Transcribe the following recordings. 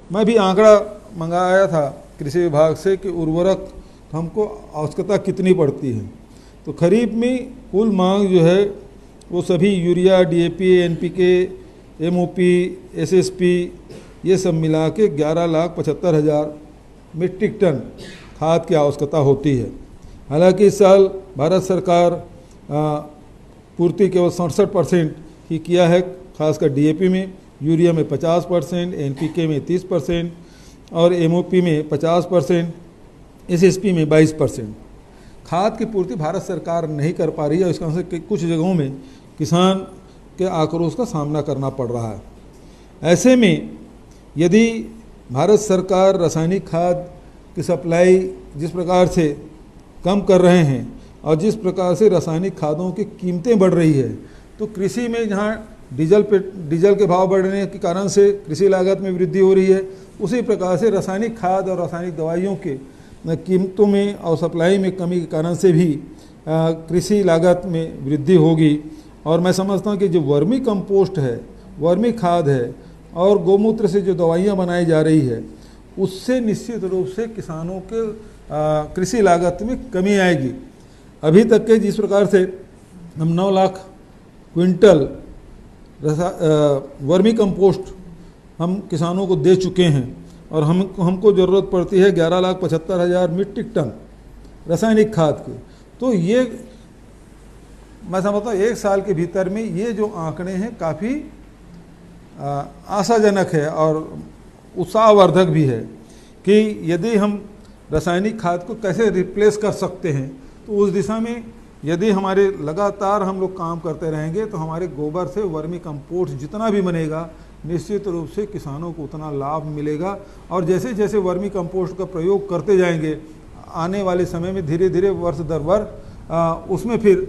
मैं भी आंकड़ा मंगाया था कृषि विभाग से कि उर्वरक हमको आवश्यकता कितनी पड़ती है। तो खरीफ में कुल मांग जो है वो सभी urea, DAP, NPK, MOP, SSP ये सब मिला के 11,75,000 मीट्रिक टन खाद की आवश्यकता होती है। हालांकि इस साल भारत सरकार पूर्ति केवल 67% ही किया है, खासकर डीएपी में, यूरिया में 50%, एनपीके में 30% और एमओपी में 50%, एसएसपी में 22%। खाद की पूर्ति भारत सरकार नहीं कर पा रही है। इसका मतलब कि कुछ जगहों में किसान के आक्रोश का सामना करना पड़ रहा है। ऐसे में यदि भारत सरकार रासायनिक खाद की सप्लाई जिस प्रकार से कम कर रहे हैं और जिस प्रकार से रासायनिक खादों की कीमतें बढ़ रही है, तो कृषि में जहाँ डीजल के भाव बढ़ने के कारण से कृषि लागत में वृद्धि हो रही है, उसी प्रकार से रासायनिक खाद और रासायनिक दवाइयों के कीमतों में और सप्लाई में कमी के कारण से भी कृषि लागत में वृद्धि होगी। और मैं समझता हूँ कि जो वर्मी कंपोस्ट है, वर्मी खाद है और गौमूत्र से जो दवाइयाँ बनाई जा रही है, उससे निश्चित रूप से किसानों के कृषि लागत में कमी आएगी। अभी तक के जिस प्रकार से हम 9 लाख क्विंटल वर्मी कंपोस्ट हम किसानों को दे चुके हैं और हमको ज़रूरत पड़ती है 11,75,000 मीट्रिक टन रासायनिक खाद की। तो ये मैं समझता हूँ 1 साल के भीतर में ये जो आंकड़े हैं काफ़ी आशाजनक है और उत्साहवर्धक भी है कि यदि हम रासायनिक खाद को कैसे रिप्लेस कर सकते हैं, तो उस दिशा में यदि हमारे लगातार हम लोग काम करते रहेंगे तो हमारे गोबर से वर्मी कंपोस्ट जितना भी बनेगा निश्चित रूप से किसानों को उतना लाभ मिलेगा। और जैसे जैसे वर्मी कंपोस्ट का प्रयोग करते जाएंगे, आने वाले समय में धीरे धीरे वर्ष दर वर्ष उसमें फिर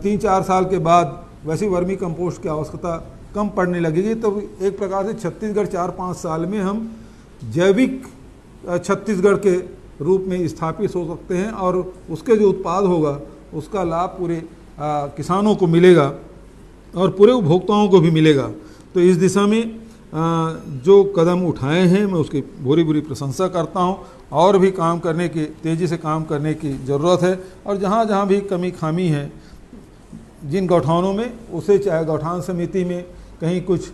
3-4 साल के बाद वैसी वर्मी कंपोस्ट की आवश्यकता कम पड़ने लगेगी। तो एक प्रकार से छत्तीसगढ़ 4-5 साल में हम जैविक छत्तीसगढ़ के रूप में स्थापित हो सकते हैं और उसके जो उत्पाद होगा उसका लाभ पूरे किसानों को मिलेगा और पूरे उपभोक्ताओं को भी मिलेगा। तो इस दिशा में जो कदम उठाए हैं मैं उसकी बुरी प्रशंसा करता हूं। और भी काम करने की, तेज़ी से काम करने की ज़रूरत है और जहां जहां भी कमी खामी है जिन गौठानों में, उसे चाहे गौठान समिति में कहीं कुछ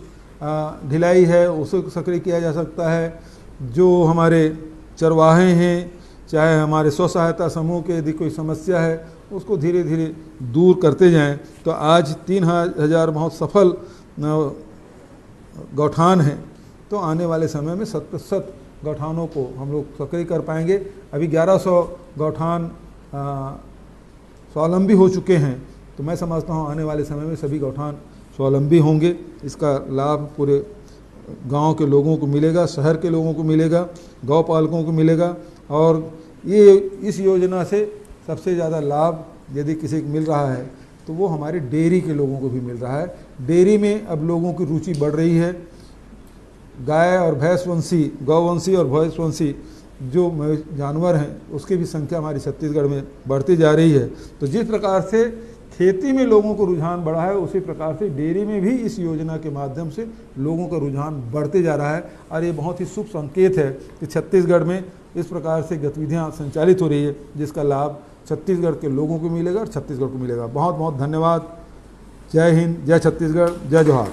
ढिलाई है उसे सक्रिय किया जा सकता है। जो हमारे चरवाहे हैं, चाहे हमारे स्व सहायता समूह के यदि कोई समस्या है उसको धीरे धीरे दूर करते जाएं। तो आज 3,000 बहुत सफल गौठान हैं, तो आने वाले समय में 100% गौठानों को हम लोग सक्रिय कर पाएंगे। अभी 1100 गौठान स्वावलंबी हो चुके हैं, तो मैं समझता हूँ आने वाले समय में सभी गौठान स्वावलंबी होंगे। इसका लाभ पूरे गांव के लोगों को मिलेगा, शहर के लोगों को मिलेगा, गौ पालकों को मिलेगा। और ये इस योजना से सबसे ज़्यादा लाभ यदि किसी को मिल रहा है तो वो हमारे डेयरी के लोगों को भी मिल रहा है। डेयरी में अब लोगों की रुचि बढ़ रही है। गाय और भैंसवंशी, गौवंशी और भैंसवंशी जो जानवर हैं उसकी भी संख्या हमारी छत्तीसगढ़ में बढ़ती जा रही है। तो जिस प्रकार से खेती में लोगों को रुझान बढ़ा है, उसी प्रकार से डेयरी में भी इस योजना के माध्यम से लोगों का रुझान बढ़ते जा रहा है। और ये बहुत ही शुभ संकेत है कि छत्तीसगढ़ में इस प्रकार से गतिविधियां संचालित हो रही है, जिसका लाभ छत्तीसगढ़ के लोगों को मिलेगा और छत्तीसगढ़ को मिलेगा। बहुत बहुत धन्यवाद। जय हिंद, जय छत्तीसगढ़, जय जोहार।